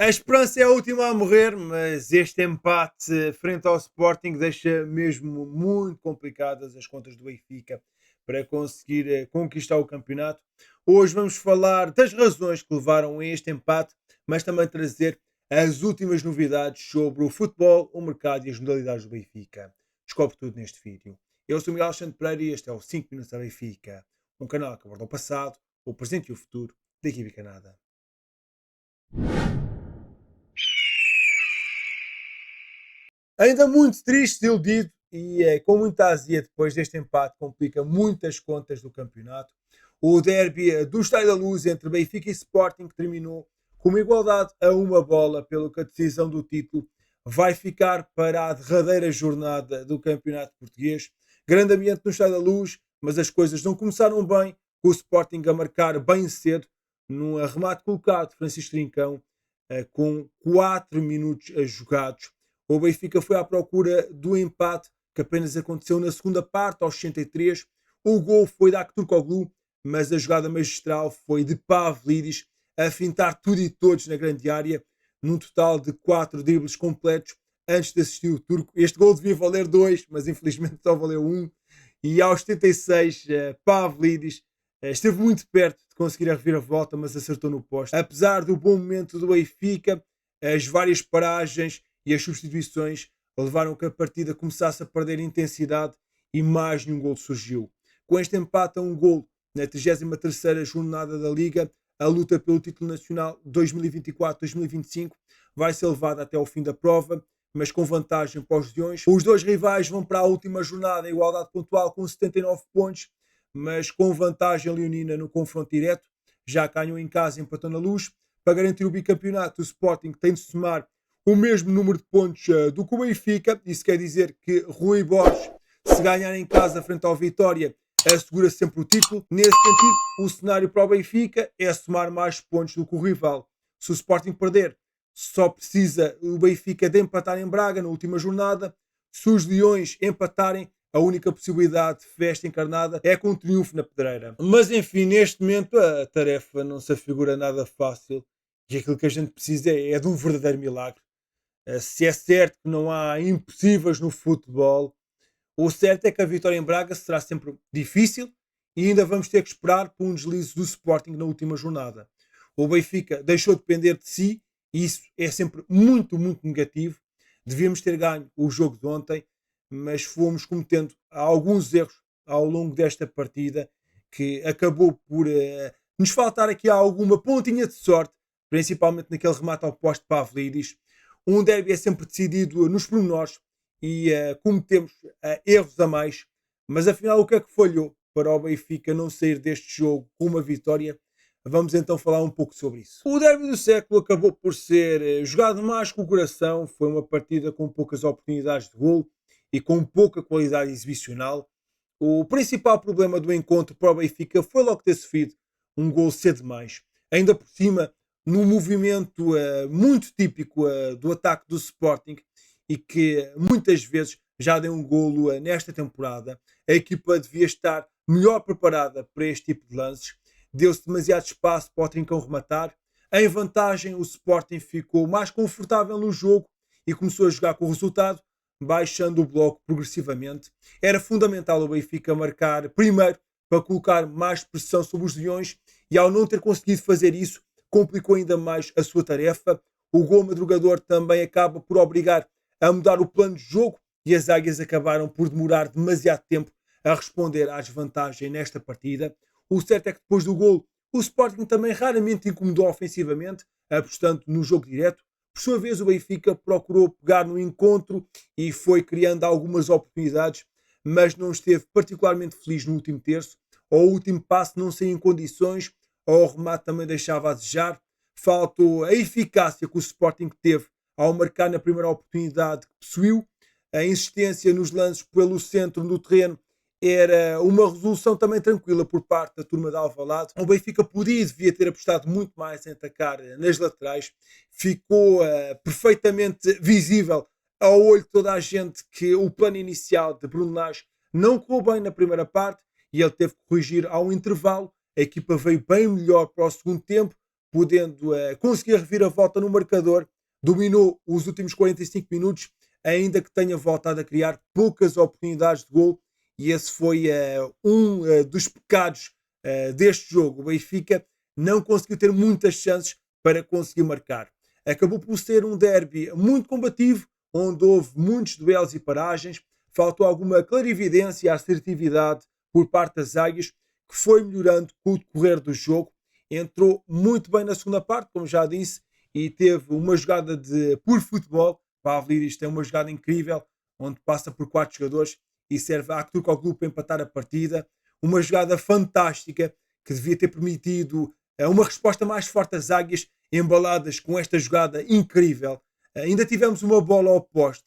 A esperança é a última a morrer, mas este empate frente ao Sporting deixa mesmo muito complicadas as contas do Benfica para conseguir conquistar o campeonato. Hoje vamos falar das razões que levaram a este empate, mas também trazer as últimas novidades sobre o futebol, o mercado e as modalidades do Benfica. Descobre tudo neste vídeo. Eu sou Miguel Alexandre Pereira e este é o 5 Minutos da Benfica, um canal que aborda o passado, o presente e o futuro da equipe canada. Ainda muito triste, iludido e com muita azia depois deste empate, complica muitas contas do campeonato. O derby do Estádio da Luz entre Benfica e Sporting, que terminou com uma igualdade a uma bola, pelo que a decisão do título vai ficar para a derradeira jornada do campeonato português. Grande ambiente no Estádio da Luz, mas as coisas não começaram bem, com o Sporting a marcar bem cedo, num arremate colocado de Francisco Trincão, com 4 minutos a jogados. O Benfica foi à procura do empate, que apenas aconteceu na segunda parte, aos 63. O gol foi da Turkoglu, mas a jogada magistral foi de Pavlidis a fintar tudo e todos na grande área, num total de 4 dribles completos antes de assistir o turco. Este gol devia valer 2, mas infelizmente só valeu 1. E aos 76, Pavlidis esteve muito perto de conseguir a reviravolta, mas acertou no poste. Apesar do bom momento do Benfica, as várias paragens e as substituições levaram que a partida começasse a perder intensidade e mais nenhum gol surgiu. Com este empate a um gol na 33ª jornada da Liga, a luta pelo título nacional 2024-2025 vai ser levada até ao fim da prova, mas com vantagem para os Leões. Os dois rivais vão para a última jornada em igualdade pontual com 79 pontos, mas com vantagem leonina no confronto direto. Já ganham em casa, empatou na Luz. Para garantir o bicampeonato, o Sporting tem de somar o mesmo número de pontos do que o Benfica. Isso quer dizer que Rui Borges, se ganhar em casa frente ao Vitória, assegura sempre o título. Nesse sentido, o cenário para o Benfica é somar mais pontos do que o rival. Se o Sporting perder, só precisa o Benfica de empatar em Braga na última jornada. Se os Leões empatarem, a única possibilidade de festa encarnada é com um triunfo na pedreira. Mas enfim, neste momento a tarefa não se afigura nada fácil e aquilo que a gente precisa é de um verdadeiro milagre. Se é certo que não há impossíveis no futebol, o certo é que a vitória em Braga será sempre difícil e ainda vamos ter que esperar por um deslize do Sporting na última jornada. O Benfica deixou de depender de si e isso é sempre muito, muito negativo. Devíamos ter ganho o jogo de ontem, mas fomos cometendo alguns erros ao longo desta partida que acabou por nos faltar aqui alguma pontinha de sorte, principalmente naquele remate ao poste Pavlidis. Um derby é sempre decidido nos pormenores e cometemos erros a mais, mas afinal o que é que falhou para o Benfica não sair deste jogo com uma vitória? Vamos então falar um pouco sobre isso. O derby do século acabou por ser jogado mais com o coração, foi uma partida com poucas oportunidades de gol e com pouca qualidade exibicional. O principal problema do encontro para o Benfica foi logo ter sofrido um gol cedo demais. Ainda por cima, num movimento muito típico do ataque do Sporting e que muitas vezes já deu um golo nesta temporada. A equipa devia estar melhor preparada para este tipo de lances. Deu-se demasiado espaço para o Trincão rematar. Em vantagem, o Sporting ficou mais confortável no jogo e começou a jogar com o resultado, baixando o bloco progressivamente. Era fundamental o Benfica marcar primeiro para colocar mais pressão sobre os Leões e ao não ter conseguido fazer isso, complicou ainda mais a sua tarefa. O gol madrugador também acaba por obrigar a mudar o plano de jogo e as Águias acabaram por demorar demasiado tempo a responder à desvantagem nesta partida. O certo é que depois do gol, o Sporting também raramente incomodou ofensivamente, apostando no jogo direto. Por sua vez, o Benfica procurou pegar no encontro e foi criando algumas oportunidades, mas não esteve particularmente feliz no último terço. Ao último passo não saiu em condições, ao remate também deixava a desejar. Faltou a eficácia que o Sporting teve ao marcar na primeira oportunidade que possuiu. A insistência nos lances pelo centro do terreno era uma resolução também tranquila por parte da turma de Alvalade. O Benfica podia e devia ter apostado muito mais em atacar nas laterais. Ficou perfeitamente visível ao olho de toda a gente que o plano inicial de Bruno Lage não correu bem na primeira parte e ele teve que corrigir ao intervalo. A equipa veio bem melhor para o segundo tempo, podendo conseguir reviravolta no marcador, dominou os últimos 45 minutos, ainda que tenha voltado a criar poucas oportunidades de gol, e esse foi dos pecados deste jogo. O Benfica não conseguiu ter muitas chances para conseguir marcar. Acabou por ser um derby muito combativo, onde houve muitos duelos e paragens, faltou alguma clarividência e assertividade por parte das águias, que foi melhorando com o decorrer do jogo. Entrou muito bem na segunda parte, como já disse, e teve uma jogada de puro futebol. Pavlidis tem uma jogada incrível, onde passa por 4 jogadores e serve a Aktürkoğlu para empatar a partida. Uma jogada fantástica que devia ter permitido uma resposta mais forte às águias, embaladas com esta jogada incrível. Ainda tivemos uma bola ao poste,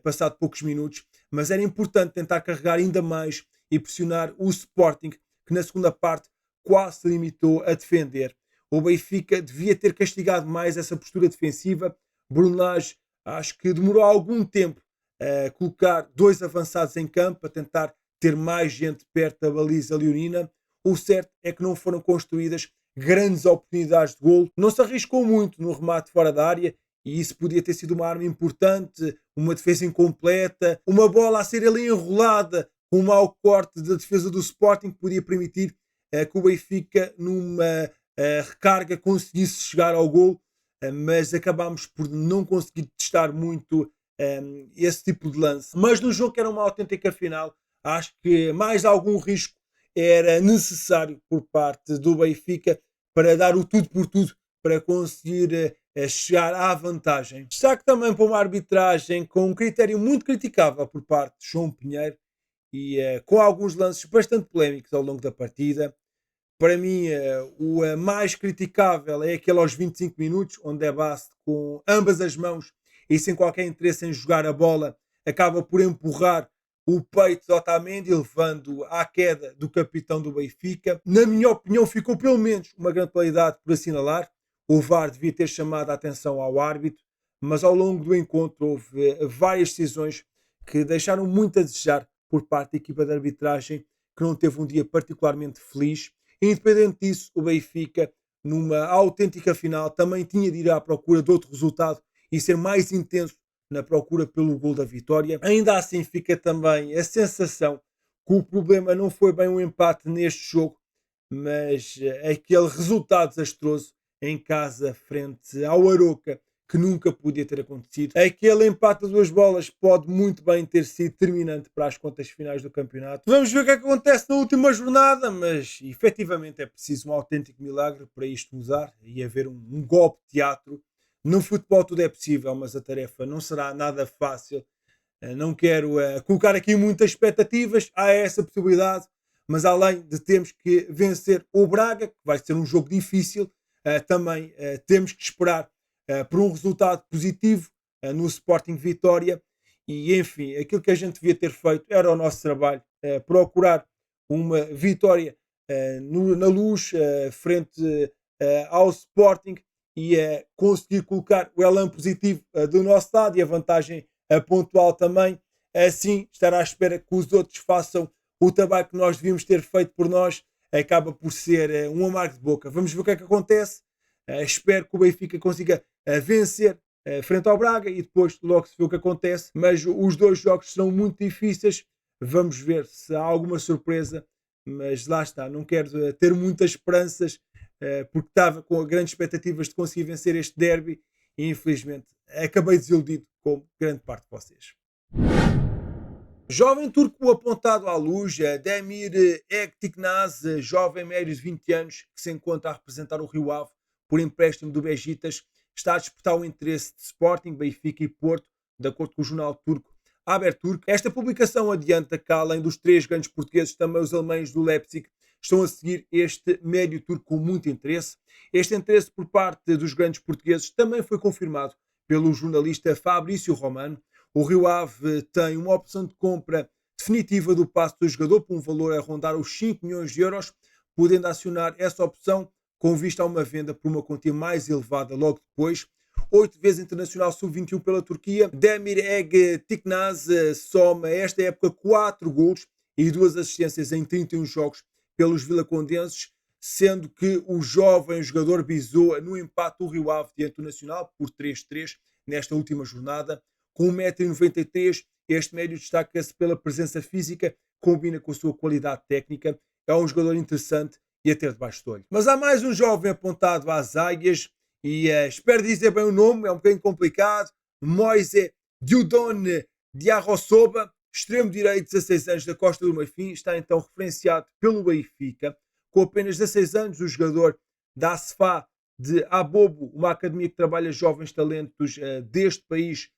passado poucos minutos, mas era importante tentar carregar ainda mais e pressionar o Sporting, que na segunda parte quase se limitou a defender. O Benfica devia ter castigado mais essa postura defensiva. Brunage acho que demorou algum tempo a colocar 2 avançados em campo para tentar ter mais gente perto da baliza leonina. O certo é que não foram construídas grandes oportunidades de golo. Não se arriscou muito no remate fora da área e isso podia ter sido uma arma importante, uma defesa incompleta, uma bola a ser ali enrolada, com um mau corte da defesa do Sporting que podia permitir que o Benfica numa recarga conseguisse chegar ao golo, mas acabámos por não conseguir testar muito esse tipo de lance. Mas no jogo que era uma autêntica final, acho que mais algum risco era necessário por parte do Benfica para dar o tudo por tudo para conseguir chegar à vantagem. Destaque também para uma arbitragem com um critério muito criticável por parte de João Pinheiro e com alguns lances bastante polémicos ao longo da partida. Para mim, o mais criticável é aquele aos 25 minutos, onde é Bast com ambas as mãos e sem qualquer interesse em jogar a bola, acaba por empurrar o peito de Otamendi, levando à queda do capitão do Benfica. Na minha opinião, ficou pelo menos uma grande qualidade por assinalar. O VAR devia ter chamado a atenção ao árbitro, mas ao longo do encontro houve várias decisões que deixaram muito a desejar por parte da equipa de arbitragem, que não teve um dia particularmente feliz. Independente disso, o Benfica, numa autêntica final, também tinha de ir à procura de outro resultado e ser mais intenso na procura pelo gol da vitória. Ainda assim, fica também a sensação que o problema não foi bem um empate neste jogo, mas aquele resultado desastroso em casa frente ao Aroca, que nunca podia ter acontecido. Aquele empate a 2 bolas pode muito bem ter sido determinante para as contas finais do campeonato. Vamos ver o que acontece na última jornada, mas efetivamente é preciso um autêntico milagre para isto mudar e haver um golpe de teatro. No futebol tudo é possível, mas a tarefa não será nada fácil. Não quero colocar aqui muitas expectativas, há essa possibilidade, mas além de termos que vencer o Braga, que vai ser um jogo difícil, também temos que esperar por um resultado positivo no Sporting Vitória e enfim, aquilo que a gente devia ter feito era o nosso trabalho, procurar uma vitória na Luz frente ao Sporting e conseguir colocar o elan positivo do nosso lado e a vantagem pontual também, assim estar à espera que os outros façam o trabalho que nós devíamos ter feito por nós, acaba por ser um amargo de boca. Vamos ver o que é que acontece. Espero que o Benfica consiga vencer frente ao Braga e depois logo se vê o que acontece. Mas os 2 jogos serão muito difíceis. Vamos ver se há alguma surpresa. Mas lá está, não quero ter muitas esperanças porque estava com grandes expectativas de conseguir vencer este derby e infelizmente acabei desiludido com grande parte de vocês. Jovem turco apontado à luz, Demir Ektiknaz, jovem médio de 20 anos que se encontra a representar o Rio Ave por empréstimo do Beşiktaş, está a despertar o interesse de Sporting, Benfica e Porto, de acordo com o jornal turco Haberturk. Esta publicação adianta que, além dos 3 grandes portugueses, também os alemães do Leipzig estão a seguir este médio turco com muito interesse. Este interesse por parte dos grandes portugueses também foi confirmado pelo jornalista Fabrício Romano. O Rio Ave tem uma opção de compra definitiva do passe do jogador por um valor a rondar os 5 milhões de euros, podendo acionar essa opção com vista a uma venda por uma quantia mais elevada logo depois. 8 vezes internacional sub-21 pela Turquia, Demir Ektiknaz soma esta época 4 golos e 2 assistências em 31 jogos pelos vilacondenses, sendo que o jovem jogador bisou no empate do Rio Ave diante do Nacional por 3-3 nesta última jornada. Com 1,93 m, este médio destaca-se pela presença física, combina com a sua qualidade técnica, é um jogador interessante e a ter debaixo do olho. Mas há mais um jovem apontado às águias e espero dizer bem o nome, é um bocadinho complicado. Moise Dieudonné Diarossoba, extremo direito, 16 anos, da Costa do Marfim, está então referenciado pelo Benfica. Com apenas 16 anos, o jogador da ASFA de Abobo, uma academia que trabalha jovens talentos deste país,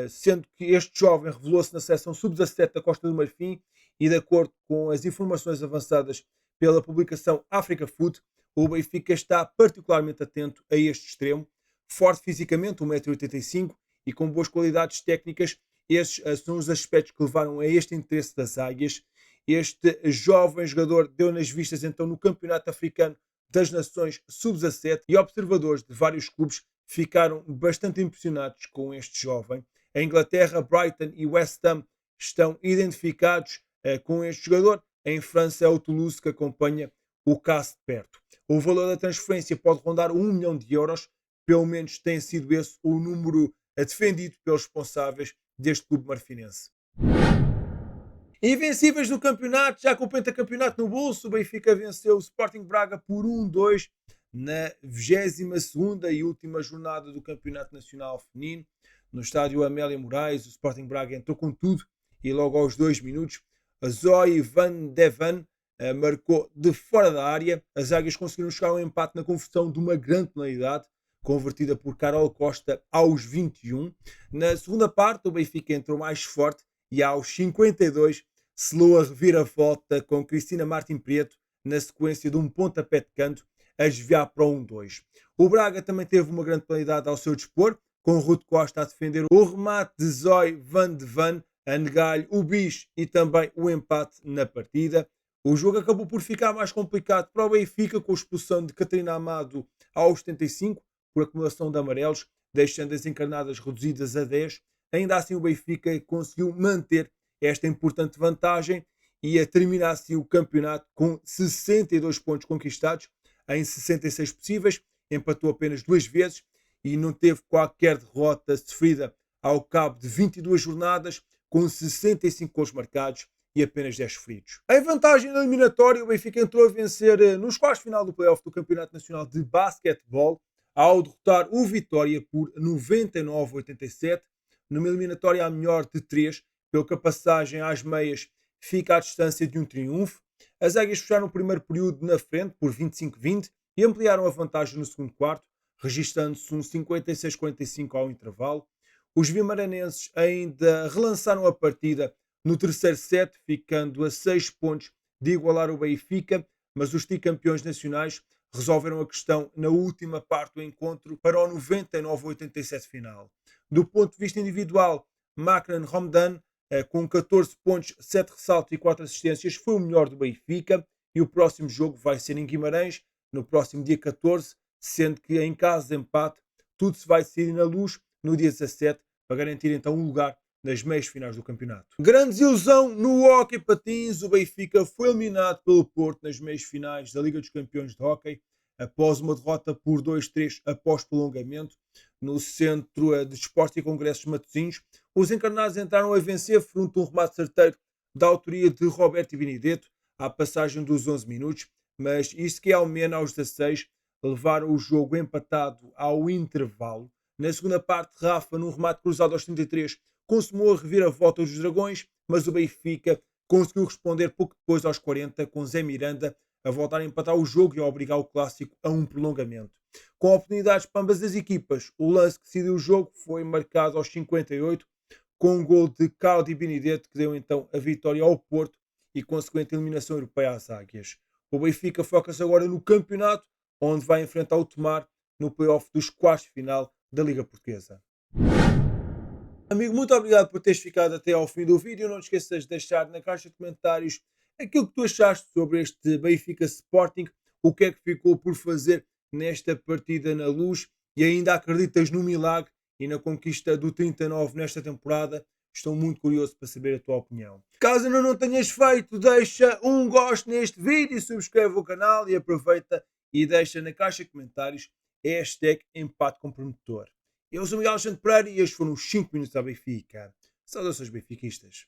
sendo que este jovem revelou-se na seleção sub-17 da Costa do Marfim e, de acordo com as informações avançadas pela publicação Africa Foot, o Benfica está particularmente atento a este extremo, forte fisicamente, 1,85 m, e com boas qualidades técnicas. Esses são os aspectos que levaram a este interesse das águias. Este jovem jogador deu nas vistas então no Campeonato Africano das Nações Sub-17 e observadores de vários clubes ficaram bastante impressionados com este jovem. A Inglaterra, Brighton e West Ham estão identificados com este jogador. Em França é o Toulouse que acompanha o caso de perto. O valor da transferência pode rondar 1 milhão de euros, pelo menos tem sido esse o número defendido pelos responsáveis deste clube marfinense. Invencíveis no campeonato, já com o pentacampeonato no bolso, o Benfica venceu o Sporting Braga por 1-2 na 22ª e última jornada do Campeonato Nacional Feminino. No estádio Amélia Moraes, o Sporting Braga entrou com tudo e logo aos 2 minutos a Zoe Van Deven marcou de fora da área. As águias conseguiram chegar ao empate na conversão de uma grande penalidade, convertida por Carol Costa aos 21. Na segunda parte, o Benfica entrou mais forte e aos 52 selou a reviravolta com Cristina Martim Prieto na sequência de um pontapé de canto a desviar para o 1-2. O Braga também teve uma grande penalidade ao seu dispor, com Ruth Costa a defender o remate de Zoe Van de Van, a negar-lhe o bis e também o empate na partida. O jogo acabou por ficar mais complicado para o Benfica, com a expulsão de Catarina Amado aos 75, por acumulação de amarelos, deixando as encarnadas reduzidas a 10. Ainda assim, o Benfica conseguiu manter esta importante vantagem e a terminar assim o campeonato com 62 pontos conquistados em 66 possíveis, empatou apenas 2 vezes e não teve qualquer derrota sofrida ao cabo de 22 jornadas, com 65 gols marcados e apenas 10 feridos. Em vantagem na eliminatória, o Benfica entrou a vencer nos quartos de final do play-off do Campeonato Nacional de Basquetebol, ao derrotar o Vitória por 99-87, numa eliminatória a melhor de 3, pelo que a passagem às meias fica à distância de um triunfo. As águias fecharam o primeiro período na frente por 25-20 e ampliaram a vantagem no segundo quarto, registando-se um 56-45 ao intervalo. Os vimaranenses ainda relançaram a partida no terceiro set, ficando a 6 pontos de igualar o Benfica, mas os tricampeões nacionais resolveram a questão na última parte do encontro para o 99-87 final. Do ponto de vista individual, Makran Romdan, com 14 pontos, 7 ressaltos e 4 assistências, foi o melhor do Benfica, e o próximo jogo vai ser em Guimarães, no próximo dia 14, sendo que em caso de empate, tudo se vai decidir na Luz no dia 17, para garantir então um lugar nas meias finais do campeonato. Grande desilusão no hóquei patins, o Benfica foi eliminado pelo Porto nas meias finais da Liga dos Campeões de Hóquei, após uma derrota por 2-3 após prolongamento, no Centro de Esportes e Congressos de Matosinhos. Os encarnados entraram a vencer frente a um remate certeiro da autoria de Roberto Benedetto, à passagem dos 11 minutos, mas isto que é ao menos aos 16, levaram o jogo empatado ao intervalo. Na segunda parte, Rafa, num remate cruzado aos 33, consumou a reviravolta dos Dragões, mas o Benfica conseguiu responder pouco depois aos 40, com Zé Miranda a voltar a empatar o jogo e a obrigar o Clássico a um prolongamento. Com oportunidades para ambas as equipas, o lance que decidiu o jogo foi marcado aos 58, com um gol de Claudio Benedetto, que deu então a vitória ao Porto e consequente eliminação europeia às Águias. O Benfica foca-se agora no campeonato, onde vai enfrentar o Tomar no play-off dos quartos de final da Liga Portuguesa. Amigo, muito obrigado por teres ficado até ao fim do vídeo. Não te esqueças de deixar na caixa de comentários aquilo que tu achaste sobre este Benfica Sporting, o que é que ficou por fazer nesta partida na Luz, e ainda acreditas no milagre e na conquista do 39 nesta temporada. Estou muito curioso para saber a tua opinião. Caso ainda não tenhas feito, deixa um gosto neste vídeo, subscreve o canal e aproveita e deixa na caixa de comentários hashtag empate comprometedor. Eu sou o Miguel Alexandre Pereira e estes foram os 5 minutos da Benfica. Saudações benfiquistas.